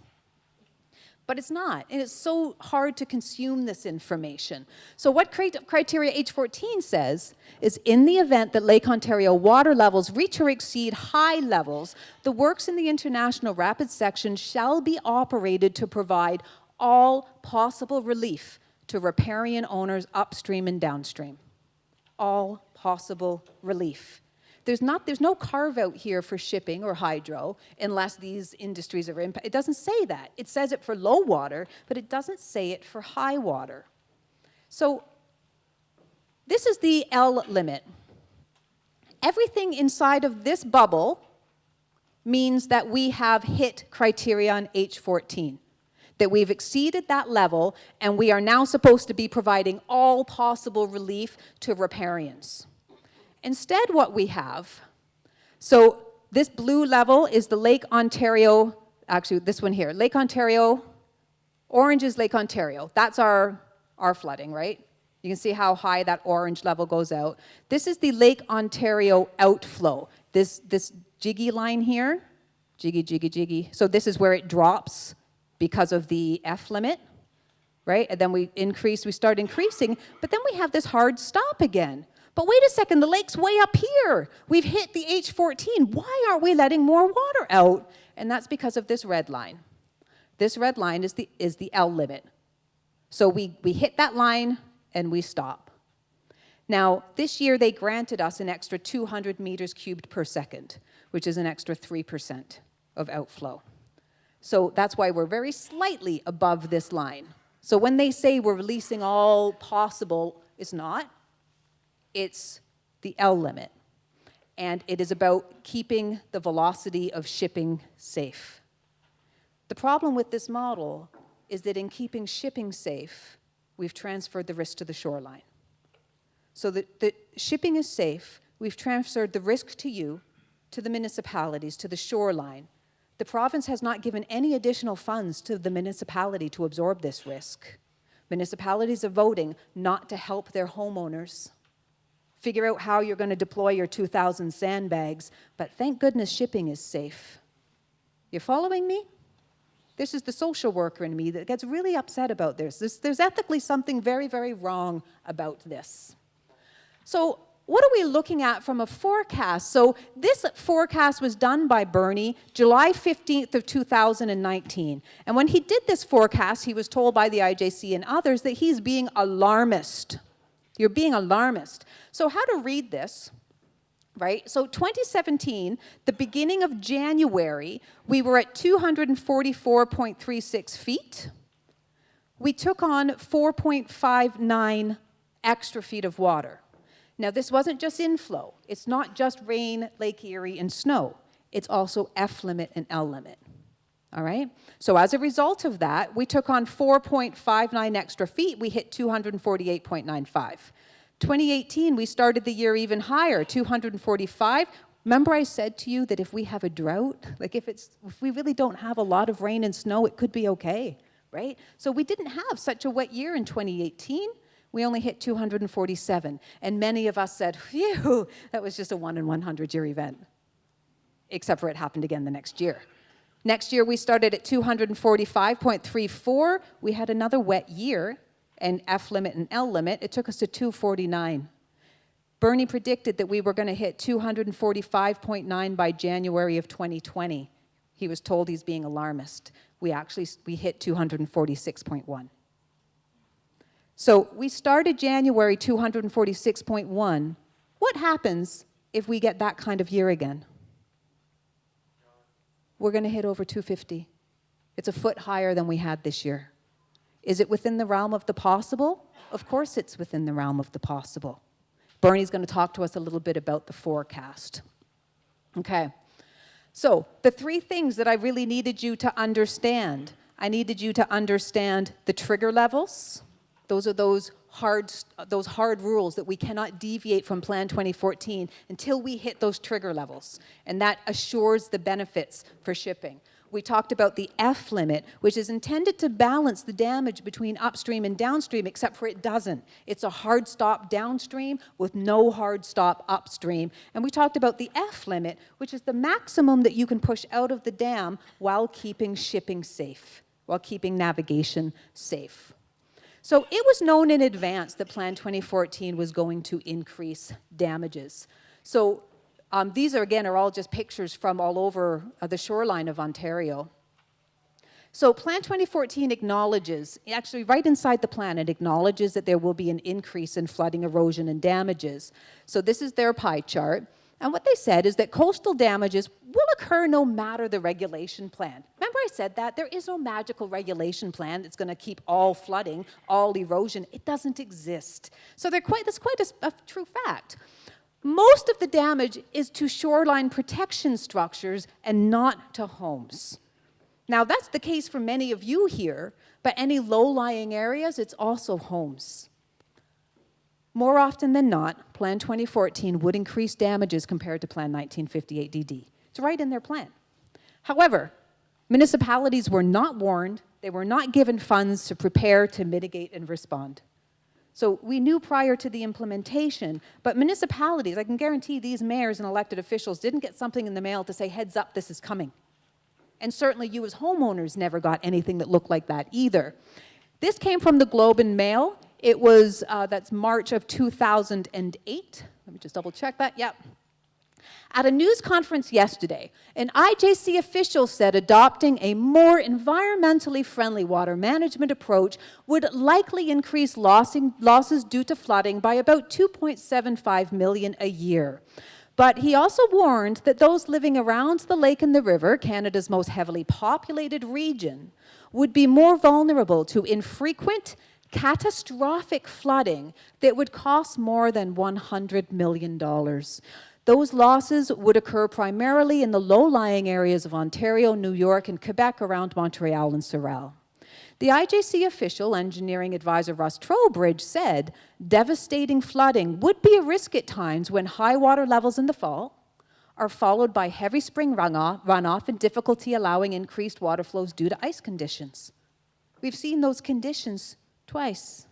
Speaker 3: But it's not, and it's so hard to consume this information. So what criteria H14 says is, in the event that Lake Ontario water levels reach or exceed high levels, the works in the International Rapid Section shall be operated to provide all possible relief to riparian owners upstream and downstream. All possible relief. There's no carve-out here for shipping or hydro unless these industries are impacted. It doesn't say that. It says it for low water, but it doesn't say it for high water. So this is the L limit. Everything inside of this bubble means that we have hit criteria on H14, that we've exceeded that level, and we are now supposed to be providing all possible relief to riparians. Instead, what we have, so this blue level is the Lake Ontario, actually this one here, Lake Ontario, orange is Lake Ontario. That's our flooding, right? You can see how high that orange level goes out. This is the Lake Ontario outflow. This jiggy line here, jiggy. So this is where it drops because of the F limit, right? And then we start increasing, but then we have this hard stop again. But wait a second, the lake's way up here. We've hit the H14. Why aren't we letting more water out? And that's because of this red line. This red line is the L limit. So we hit that line and we stop. Now, this year they granted us an extra 200 meters cubed per second, which is an extra 3% of outflow. So that's why we're very slightly above this line. So when they say we're releasing all possible, it's not. It's the L limit, and it is about keeping the velocity of shipping safe. The problem with this model is that in keeping shipping safe, we've transferred the risk to the shoreline. So that the shipping is safe, we've transferred the risk to you, to the municipalities, to the shoreline. The province has not given any additional funds to the municipality to absorb this risk. Municipalities are voting not to help their homeowners figure out how you're going to deploy your 2,000 sandbags, but thank goodness shipping is safe. You're following me? This is the social worker in me that gets really upset about this. There's ethically something very, very wrong about this. So what are we looking at from a forecast? So this forecast was done by Bernie July 15th of 2019. And when he did this forecast, he was told by the IJC and others that he's being alarmist. You're being alarmist. So how to read this, right? So 2017, the beginning of January, we were at 244.36 feet. We took on 4.59 extra feet of water. Now, this wasn't just inflow. It's not just rain, Lake Erie, and snow. It's also F limit and L limit. All right? So as a result of that, we took on 4.59 extra feet. We hit 248.95. 2018, we started the year even higher, 245. Remember I said to you that if we have a drought, like if we really don't have a lot of rain and snow, it could be okay, right? So we didn't have such a wet year in 2018. We only hit 247. And many of us said, phew, that was just a 1 in 100 year event. Except for it happened again the next year. Next year, we started at 245.34. We had another wet year, and F limit and L limit. It took us to 249. Bernie predicted that we were going to hit 245.9 by January of 2020. He was told he's being alarmist. We hit 246.1. So we started January 246.1. What happens if we get that kind of year again? We're going to hit over 250. It's a foot higher than we had this year. Is it within the realm of the possible? Of course it's within the realm of the possible. Bernie's going to talk to us a little bit about the forecast. Okay. So the three things that I really needed you to understand. I needed you to understand the trigger levels. Those are those those hard rules that we cannot deviate from Plan 2014 until we hit those trigger levels, and that assures the benefits for shipping. We talked about the F limit, which is intended to balance the damage between upstream and downstream, except for it doesn't. It's a hard stop downstream with no hard stop upstream. And we talked about the F limit, which is the maximum that you can push out of the dam while keeping shipping safe, while keeping navigation safe. So it was known in advance that Plan 2014 was going to increase damages. So these are all just pictures from all over the shoreline of Ontario. So Plan 2014 acknowledges, actually right inside the plan, it acknowledges that there will be an increase in flooding, erosion, and damages. So this is their pie chart. And what they said is that coastal damages will occur no matter the regulation plan. Remember I said that? There is no magical regulation plan that's going to keep all flooding, all erosion. It doesn't exist. So that's quite a true fact. Most of the damage is to shoreline protection structures and not to homes. Now, that's the case for many of you here, but any low-lying areas, it's also homes. More often than not, Plan 2014 would increase damages compared to Plan 1958 DD. It's right in their plan. However, municipalities were not warned, they were not given funds to prepare, to mitigate, and respond. So we knew prior to the implementation, but municipalities, I can guarantee these mayors and elected officials didn't get something in the mail to say, heads up, this is coming. And certainly you as homeowners never got anything that looked like that either. This came from the Globe and Mail. It was, that's March of 2008. Let me just double check that, yep. At a news conference yesterday, an IJC official said adopting a more environmentally friendly water management approach would likely increase losses due to flooding by about $2.75 million a year. But he also warned that those living around the lake and the river, Canada's most heavily populated region, would be more vulnerable to infrequent, catastrophic flooding that would cost more than $100 million. Those losses would occur primarily in the low-lying areas of Ontario, New York, and Quebec around Montreal and Sorel. The IJC official, engineering advisor Russ Trowbridge, said devastating flooding would be a risk at times when high water levels in the fall are followed by heavy spring runoff and difficulty allowing increased water flows due to ice conditions. We've seen those conditions twice.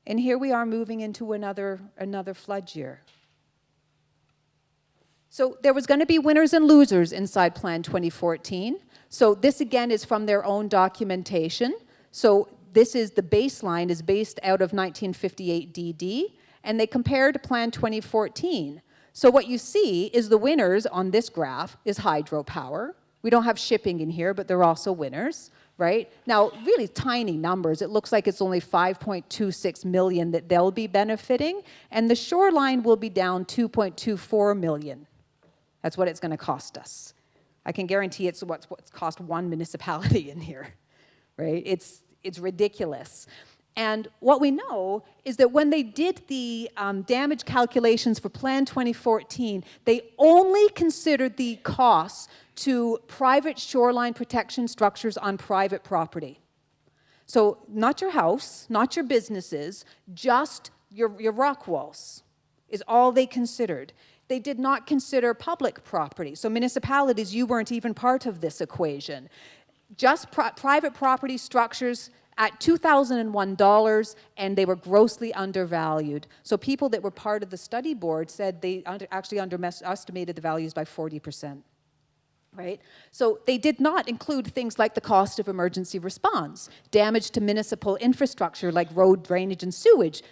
Speaker 3: And here we are moving into another flood year. So there was going to be winners and losers inside Plan 2014. So this again is from their own documentation. So this is the baseline is based out of 1958 DD, and they compared Plan 2014. So what you see is the winners on this graph is hydropower. We don't have shipping in here, but they're also winners, right? Now, really tiny numbers. It looks like it's only 5.26 million that they'll be benefiting, and the shoreline will be down 2.24 million. That's what it's going to cost us. I can guarantee it's what's cost one municipality in here, right? It's ridiculous. And what we know is that when they did the damage calculations for Plan 2014, they only considered the costs to private shoreline protection structures on private property. So not your house, not your businesses, just your rock walls is all they considered. They did not consider public property. So municipalities, you weren't even part of this equation. Just private property structures at $2,001, and they were grossly undervalued. So people that were part of the study board said they actually underestimated the values by 40%. Right? So they did not include things like the cost of emergency response, damage to municipal infrastructure like road drainage and sewage,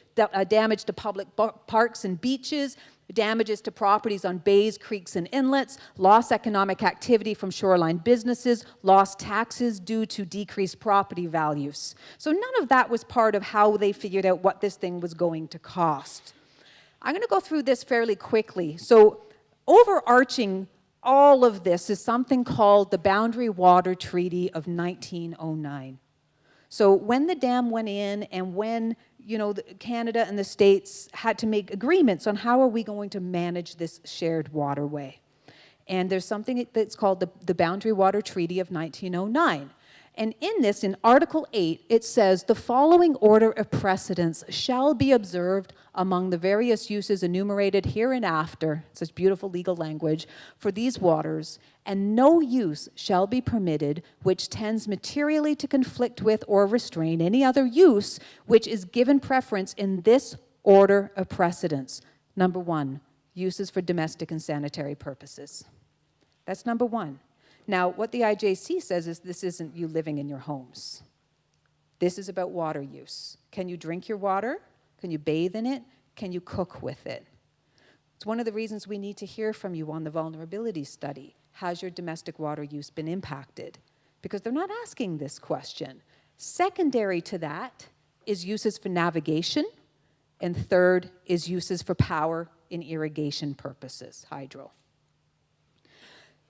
Speaker 3: damage to public parks and beaches, damages to properties on bays, creeks, and inlets, lost economic activity from shoreline businesses, lost taxes due to decreased property values. So none of that was part of how they figured out what this thing was going to cost. I'm going to go through this fairly quickly. So overarching all of this is something called the Boundary Water Treaty of 1909. So when the dam went in and when Canada and the States had to make agreements on how are we going to manage this shared waterway. And there's something that's called the Boundary Water Treaty of 1909. And in this, in Article 8, it says, the following order of precedence shall be observed among the various uses enumerated hereinafter, such beautiful legal language, for these waters, and no use shall be permitted which tends materially to conflict with or restrain any other use which is given preference in this order of precedence. Number 1, uses for domestic and sanitary purposes. That's number 1. Now, what the IJC says is this isn't you living in your homes. This is about water use. Can you drink your water? Can you bathe in it? Can you cook with it? It's one of the reasons we need to hear from you on the vulnerability study. Has your domestic water use been impacted? Because they're not asking this question. Secondary to that is uses for navigation, and third is uses for power in irrigation purposes, hydro.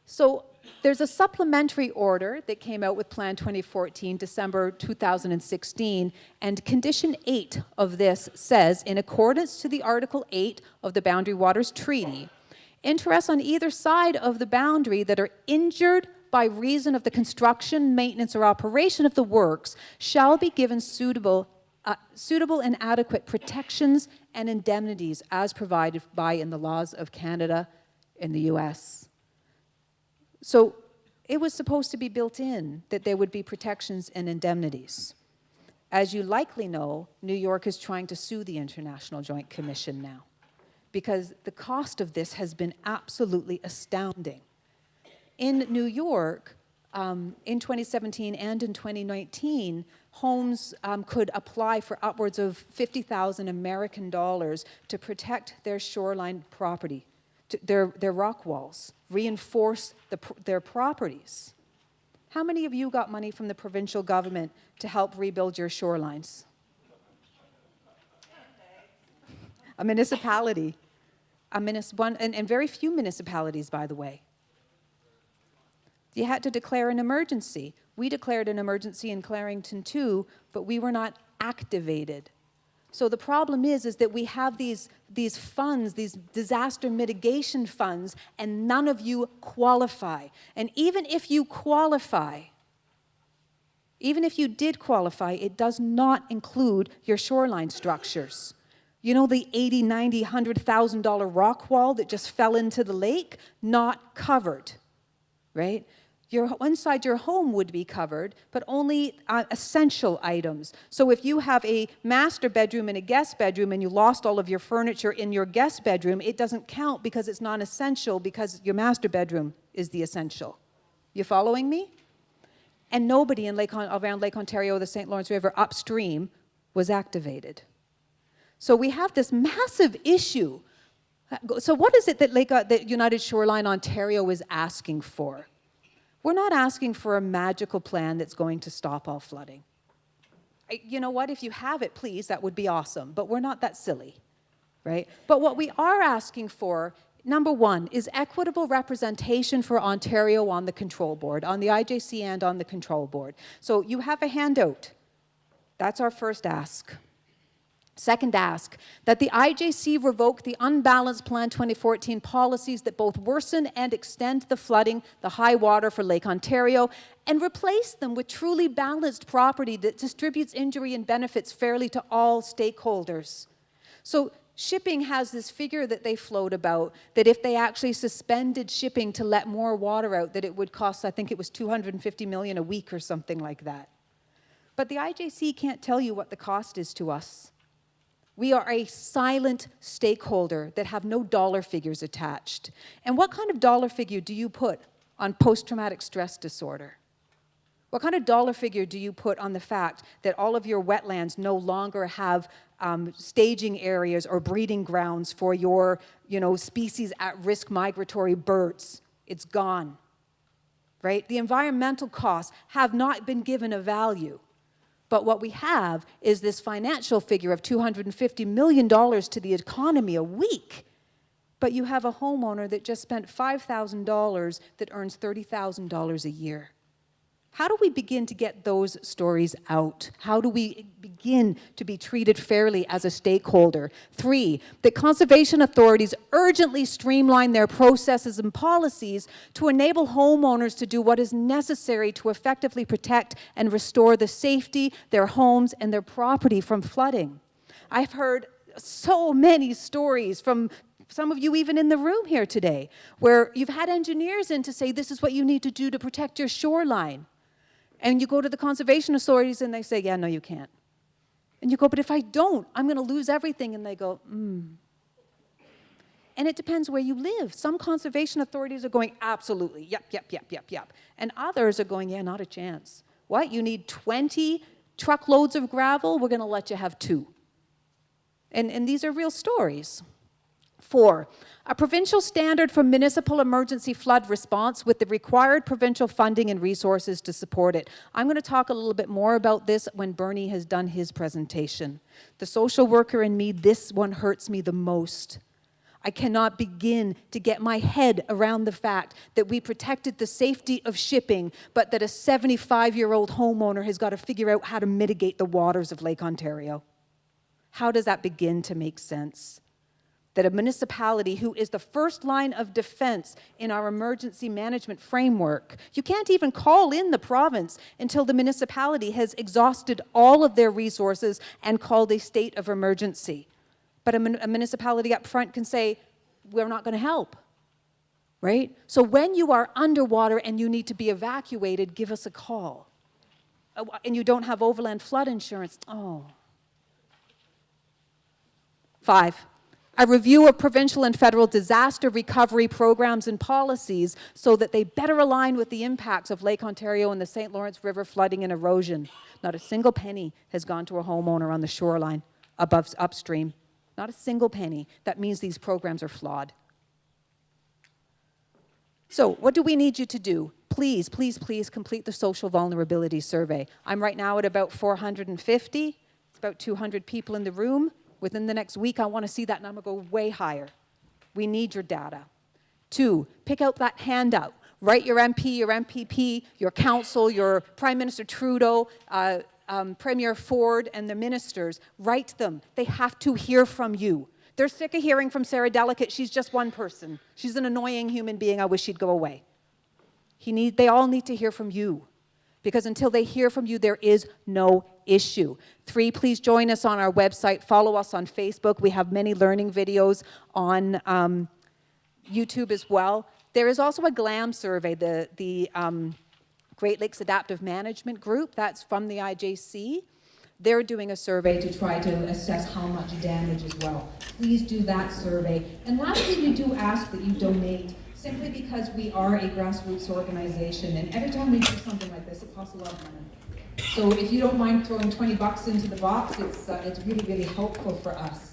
Speaker 3: So there's a supplementary order that came out with Plan 2014, December 2016, and Condition 8 of this says, in accordance to the Article 8 of the Boundary Waters Treaty, interests on either side of the boundary that are injured by reason of the construction, maintenance, or operation of the works shall be given suitable and adequate protections and indemnities as provided by in the laws of Canada and the U.S. So it was supposed to be built in that there would be protections and indemnities. As you likely know, New York is trying to sue the International Joint Commission now because the cost of this has been absolutely astounding. In New York, in 2017 and in 2019, homes could apply for upwards of 50,000 American dollars to protect their shoreline property, their rock walls, reinforce their properties. How many of you got money from the provincial government to help rebuild your shorelines? A municipality. And very few municipalities, by the way. You had to declare an emergency. We declared an emergency in Clarington too, but we were not activated. So the problem is that we have these funds, these disaster mitigation funds, and none of you qualify. And even if you qualify, even if you did qualify, it does not include your shoreline structures. You know the $80,000, $90,000, $100,000 rock wall that just fell into the lake? Not covered, right? Inside your home would be covered, but only essential items. So if you have a master bedroom and a guest bedroom and you lost all of your furniture in your guest bedroom, it doesn't count because it's non-essential because your master bedroom is the essential. You following me? And nobody in around Lake Ontario, the St. Lawrence River upstream was activated. So we have this massive issue. So what is it that that United Shoreline Ontario is asking for? We're not asking for a magical plan that's going to stop all flooding. You know what? If you have it, please, that would be awesome. But we're not that silly, right? But what we are asking for, number one, is equitable representation for Ontario on the control board, on the IJC and on the control board. So you have a handout. That's our first ask. Second ask, that the IJC revoke the unbalanced Plan 2014 policies that both worsen and extend the flooding, the high water for Lake Ontario, and replace them with truly balanced property that distributes injury and benefits fairly to all stakeholders. So shipping has this figure that they float about, that if they actually suspended shipping to let more water out, that it would cost, I think it was $250 million a week or something like that. But the IJC can't tell you what the cost is to us. We are a silent stakeholder that have no dollar figures attached. And what kind of dollar figure do you put on post-traumatic stress disorder? What kind of dollar figure do you put on the fact that all of your wetlands no longer have staging areas or breeding grounds for your, species at-risk migratory birds? It's gone, right? The environmental costs have not been given a value. But what we have is this financial figure of $250 million to the economy a week. But you have a homeowner that just spent $5,000 that earns $30,000 a year. How do we begin to get those stories out? How do we begin to be treated fairly as a stakeholder? 3, that conservation authorities urgently streamline their processes and policies to enable homeowners to do what is necessary to effectively protect and restore the safety, their homes, and their property from flooding. I've heard so many stories from some of you even in the room here today, where you've had engineers in to say, this is what you need to do to protect your shoreline. And you go to the conservation authorities and they say, yeah, no, you can't. And you go, but if I don't, I'm going to lose everything. And they go, And it depends where you live. Some conservation authorities are going, absolutely, yep. And others are going, yeah, not a chance. What, you need 20 truckloads of gravel? We're going to let you have 2. And these are real stories. 4, a provincial standard for municipal emergency flood response with the required provincial funding and resources to support it. I'm going to talk a little bit more about this when Bernie has done his presentation. The social worker in me, this one hurts me the most. I cannot begin to get my head around the fact that we protected the safety of shipping, but that a 75-year-old homeowner has got to figure out how to mitigate the waters of Lake Ontario. How does that begin to make sense? That a municipality who is the first line of defense in our emergency management framework, you can't even call in the province until the municipality has exhausted all of their resources and called a state of emergency. But a municipality up front can say, we're not going to help, right? So when you are underwater and you need to be evacuated, give us a call. And you don't have overland flood insurance, 5, a review of provincial and federal disaster recovery programs and policies so that they better align with the impacts of Lake Ontario and the St. Lawrence River flooding and erosion. Not a single penny has gone to a homeowner on the shoreline upstream. Not a single penny. That means these programs are flawed. So what do we need you to do? Please, please, please complete the social vulnerability survey. I'm right now at about 450. It's about 200 people in the room. Within the next week, I want to see that number go way higher. We need your data. 2, pick out that handout. Write your MP, your MPP, your council, your Prime Minister Trudeau, Premier Ford, and the ministers. Write them. They have to hear from you. They're sick of hearing from Sarah Delicate. She's just one person. She's an annoying human being. I wish she'd go away. They all need to hear from you. Because until they hear from you, there is no issue. 3, please join us on our website. Follow us on Facebook. We have many learning videos on YouTube as well. There is also a GLAM survey, the Great Lakes Adaptive Management Group. That's from the IJC. They're doing a survey to try to assess how much damage as well. Please do that survey. And lastly, we do ask that you donate, simply because we are a grassroots organization, and every time we do something like this, it costs a lot of money. So if you don't mind throwing $20 into the box, it's really, really helpful for us.